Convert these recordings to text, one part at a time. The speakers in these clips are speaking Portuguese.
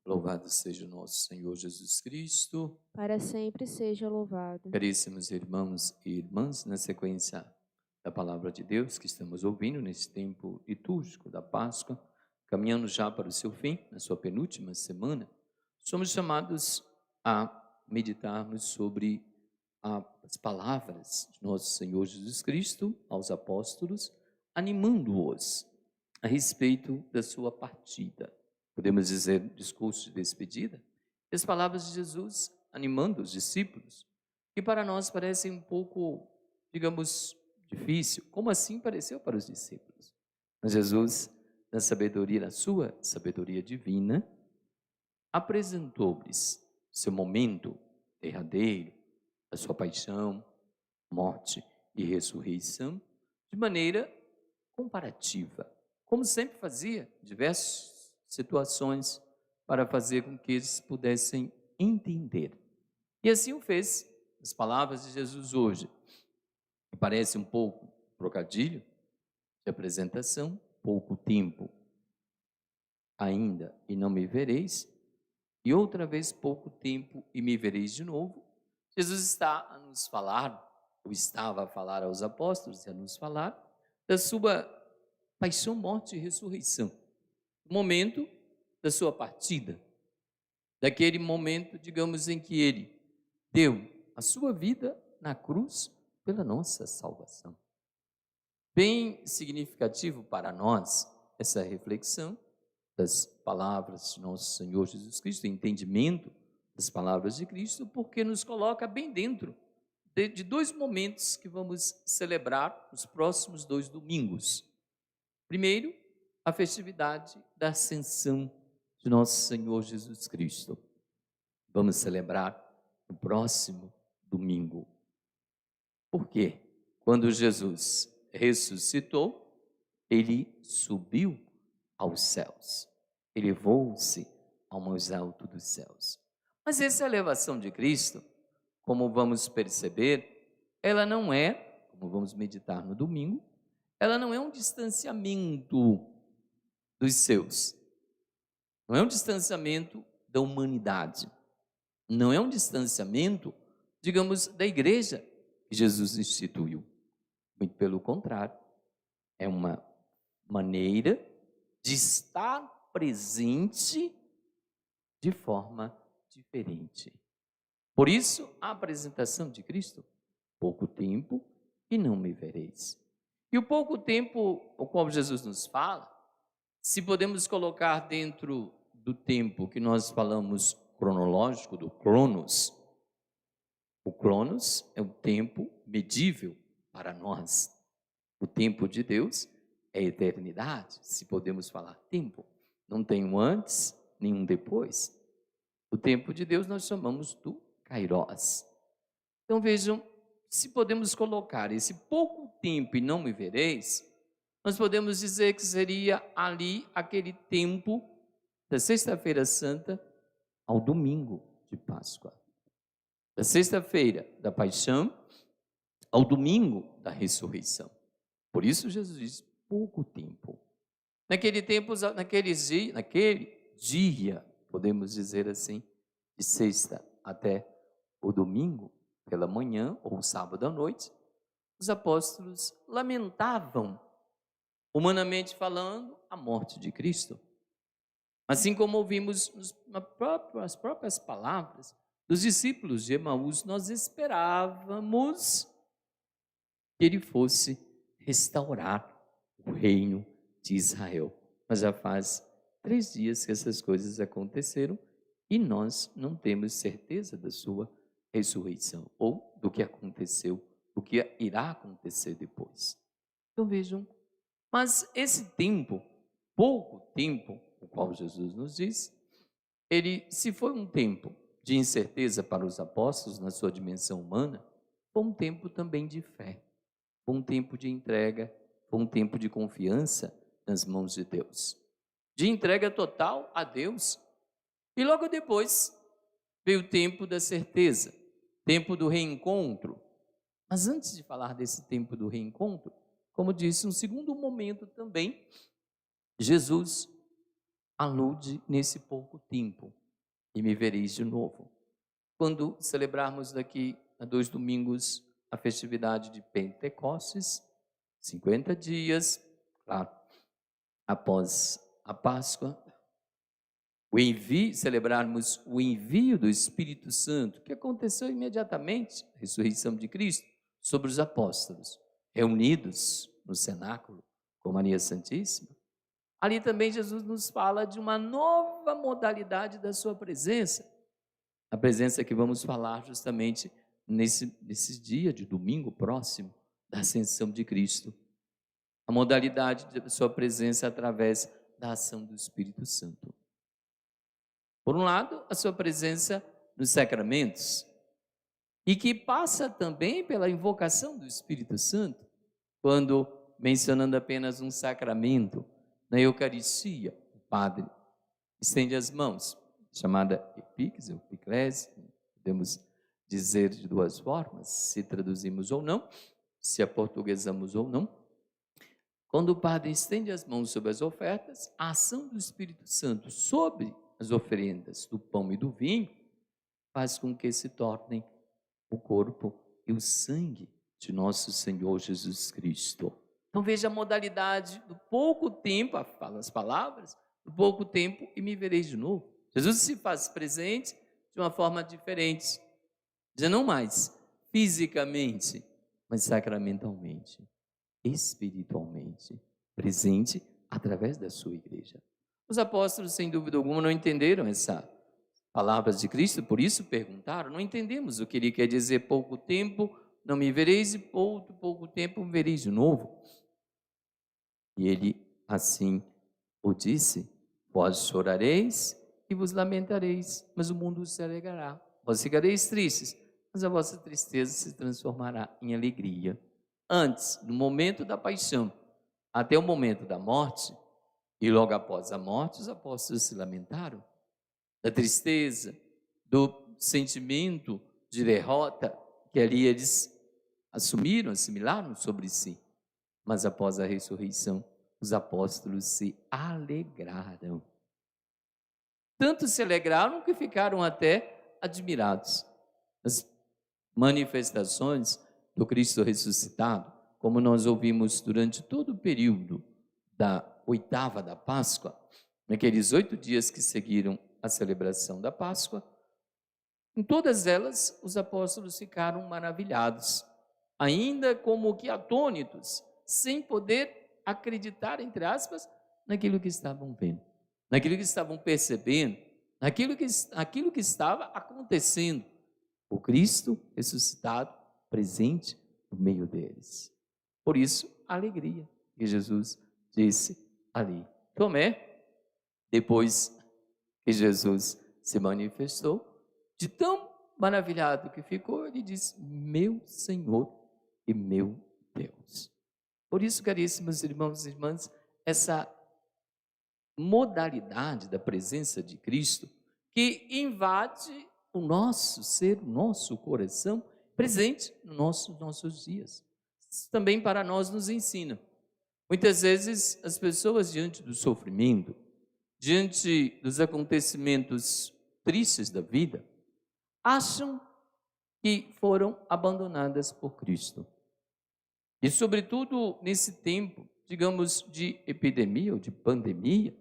Louvado seja o nosso Senhor Jesus Cristo. Para sempre seja louvado. Caríssimos irmãos e irmãs, na sequência da palavra de Deus que estamos ouvindo nesse tempo litúrgico da Páscoa, caminhando já para o seu fim, na sua penúltima semana, somos chamados a meditarmos sobre as palavras de nosso Senhor Jesus Cristo aos apóstolos, animando-os a respeito da sua partida. Podemos dizer discurso de despedida, e as palavras de Jesus animando os discípulos, que para nós parecem um pouco, digamos, difícil. Como assim pareceu para os discípulos? Mas Jesus, na sabedoria, na sua sabedoria divina, apresentou-lhes seu momento derradeiro, a sua paixão, morte e ressurreição, de maneira comparativa, como sempre fazia, diversas situações para fazer com que eles pudessem entender. E assim o fez. As palavras de Jesus hoje, que parece um pouco trocadilho de apresentação, pouco tempo ainda e não me vereis, e outra vez pouco tempo e me vereis de novo. Jesus está a nos falar, ou estava a falar aos apóstolos e a nos falar da sua paixão, morte e ressurreição, o momento da sua partida, daquele momento, digamos, em que ele deu a sua vida na cruz pela nossa salvação. Bem significativo para nós essa reflexão das palavras de nosso Senhor Jesus Cristo, o entendimento das palavras de Cristo, porque nos coloca bem dentro de dois momentos que vamos celebrar nos próximos 2 domingos. Primeiro, a festividade da Ascensão de nosso Senhor Jesus Cristo. Vamos celebrar no próximo domingo. Por quê? Quando Jesus ressuscitou, ele subiu aos céus. Elevou-se ao mais alto dos céus. Mas essa elevação de Cristo, como vamos perceber, ela não é, como vamos meditar no domingo, ela não é um distanciamento dos seus. Não é um distanciamento da humanidade. Não é um distanciamento, digamos, da igreja que Jesus instituiu. Muito pelo contrário, é uma maneira de estar presente de forma diferente. Por isso, a apresentação de Cristo, pouco tempo e não me vereis. E o pouco tempo o qual Jesus nos fala, se podemos colocar dentro do tempo que nós falamos cronológico, do Cronos, o Cronos é o tempo medível para nós. O tempo de Deus é eternidade, se podemos falar tempo. Não tem um antes, nenhum depois. O tempo de Deus nós chamamos do Kairos. Então vejam, se podemos colocar esse pouco tempo e não me vereis, nós podemos dizer que seria ali aquele tempo da Sexta-feira Santa ao domingo de Páscoa. Da Sexta-feira da Paixão ao domingo da Ressurreição. Por isso Jesus diz pouco tempo. Naquele tempo, naquele dia, podemos dizer assim, de sexta até o domingo, pela manhã ou sábado à noite, os apóstolos lamentavam, humanamente falando, a morte de Cristo. Assim como ouvimos as próprias palavras dos discípulos de Emaús, nós esperávamos que ele fosse restaurar o reino de Israel. Mas já faz 3 dias que essas coisas aconteceram e nós não temos certeza da sua ressurreição ou do que aconteceu, do que irá acontecer depois. Então vejam, mas esse tempo, pouco tempo, o qual Jesus nos diz, ele, se foi um tempo de incerteza para os apóstolos na sua dimensão humana, foi um tempo também de fé, foi um tempo de entrega, foi um tempo de confiança nas mãos de Deus, de entrega total a Deus. E logo depois veio o tempo da certeza, tempo do reencontro. Mas antes de falar desse tempo do reencontro, como disse, um segundo momento também, Jesus alude nesse pouco tempo. e me vereis de novo. Quando celebrarmos daqui a 2 domingos a festividade de Pentecostes, 50 dias, claro, após a Páscoa, celebrarmos o envio do Espírito Santo, que aconteceu imediatamente, a ressurreição de Cristo, sobre os apóstolos, reunidos no cenáculo com Maria Santíssima. Ali também Jesus nos fala de uma nova modalidade da sua presença, a presença que vamos falar justamente nesse dia de domingo próximo, da ascensão de Cristo. A modalidade da sua presença através da ação do Espírito Santo. Por um lado, a sua presença nos sacramentos, e que passa também pela invocação do Espírito Santo, quando, mencionando apenas um sacramento, na Eucaristia, o Padre estende as mãos, chamada epíclise, ou epiclese, podemos dizer de duas formas, se traduzimos ou não, se aportuguesamos ou não. Quando o Padre estende as mãos sobre as ofertas, a ação do Espírito Santo sobre as oferendas do pão e do vinho faz com que se tornem o corpo e o sangue de nosso Senhor Jesus Cristo. Então veja a modalidade do pouco tempo, fala as palavras, do pouco tempo e me vereis de novo. Jesus se faz presente de uma forma diferente, já não mais fisicamente, mas sacramentalmente, espiritualmente, presente através da sua igreja. Os apóstolos, sem dúvida alguma, não entenderam essa palavras de Cristo, por isso perguntaram, não entendemos o que ele quer dizer, pouco tempo não me vereis e pouco tempo me vereis de novo. E ele assim o disse, vós chorareis e vos lamentareis, mas o mundo se alegrará. Vós ficareis tristes, mas a vossa tristeza se transformará em alegria. Antes, no momento da paixão, até o momento da morte, e logo após a morte, os apóstolos se lamentaram da tristeza, do sentimento de derrota que ali eles assimilaram sobre si. Mas após a ressurreição, os apóstolos se alegraram. Tanto se alegraram que ficaram até admirados. As manifestações do Cristo ressuscitado, como nós ouvimos durante todo o período da oitava da Páscoa, naqueles 8 dias que seguiram a celebração da Páscoa, em todas elas os apóstolos ficaram maravilhados, ainda como que atônitos, sem poder acreditar, entre aspas, naquilo que estavam vendo, naquilo que estavam percebendo, naquilo que estava acontecendo. O Cristo ressuscitado presente no meio deles. Por isso, a alegria que Jesus disse ali. Tomé, depois que Jesus se manifestou, de tão maravilhado que ficou, ele disse, meu Senhor e meu Deus. Por isso, caríssimos irmãos e irmãs, essa modalidade da presença de Cristo que invade o nosso ser, o nosso coração, presente nos nossos dias. Isso também para nós nos ensina. Muitas vezes as pessoas diante do sofrimento, diante dos acontecimentos tristes da vida, acham que foram abandonadas por Cristo. E sobretudo nesse tempo, digamos, de epidemia ou de pandemia,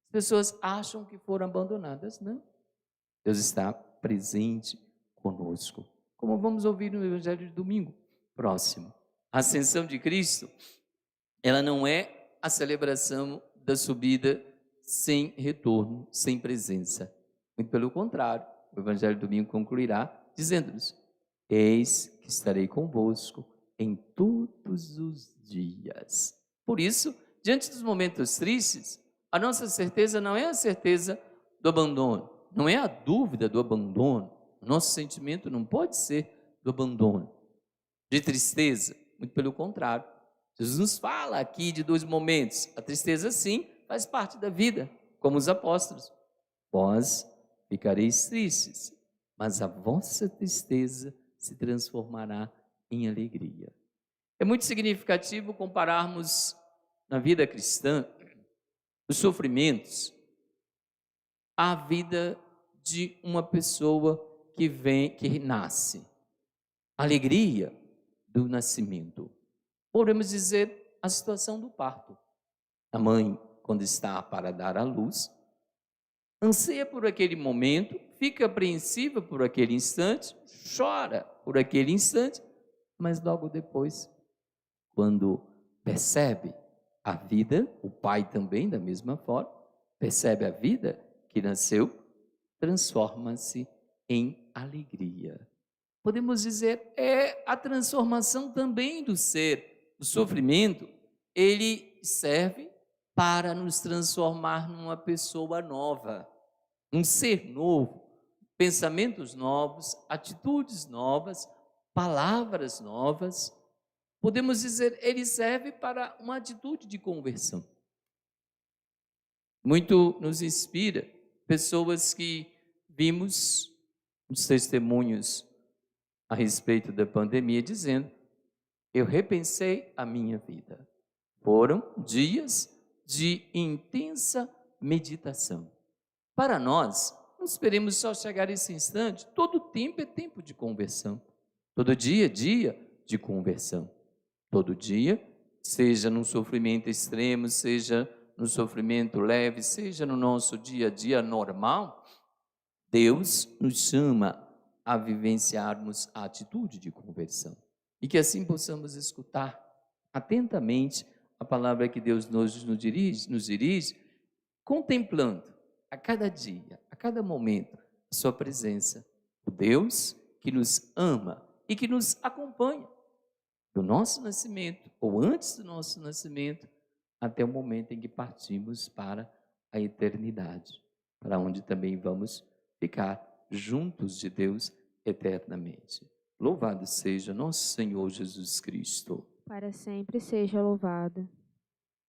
as pessoas acham que foram abandonadas. Não. Deus está presente conosco. Como vamos ouvir no Evangelho de domingo próximo. A ascensão de Cristo, ela não é a celebração da subida sem retorno, sem presença. Muito pelo contrário, o Evangelho de domingo concluirá dizendo-nos, eis que estarei convosco em todos os dias. Por isso, diante dos momentos tristes, a nossa certeza não é a certeza do abandono, não é a dúvida do abandono. O nosso sentimento não pode ser do abandono, de tristeza, muito pelo contrário. Jesus nos fala aqui de 2 momentos. A tristeza, sim, faz parte da vida, como os apóstolos. Vós ficareis tristes, mas a vossa tristeza se transformará em alegria. É muito significativo compararmos na vida cristã os sofrimentos à vida de uma pessoa que nasce. Alegria do nascimento. Podemos dizer a situação do parto. A mãe, quando está para dar à luz, anseia por aquele momento, fica apreensiva por aquele instante, chora por aquele instante, mas logo depois, quando percebe a vida, o pai também, da mesma forma, percebe a vida que nasceu, transforma-se em alegria. Podemos dizer, é a transformação também do ser. O sofrimento, ele serve para nos transformar numa pessoa nova, um ser novo, pensamentos novos, atitudes novas, palavras novas. Podemos dizer, ele serve para uma atitude de conversão. Muito nos inspira pessoas que vimos nos testemunhos a respeito da pandemia, dizendo, eu repensei a minha vida. Foram dias de intensa meditação. Para nós, não esperemos só chegar a esse instante, todo tempo é tempo de conversão. Todo dia é dia de conversão. Todo dia, seja num sofrimento extremo, seja no sofrimento leve, seja no nosso dia a dia normal, Deus nos chama a vivenciarmos a atitude de conversão. E que assim possamos escutar atentamente a palavra que Deus nos dirige, contemplando a cada dia, a cada momento, a sua presença, o Deus que nos ama e que nos acompanha do nosso nascimento, ou antes do nosso nascimento, até o momento em que partimos para a eternidade, para onde também vamos ficar juntos de Deus eternamente. Louvado seja nosso Senhor Jesus Cristo. Para sempre seja louvado.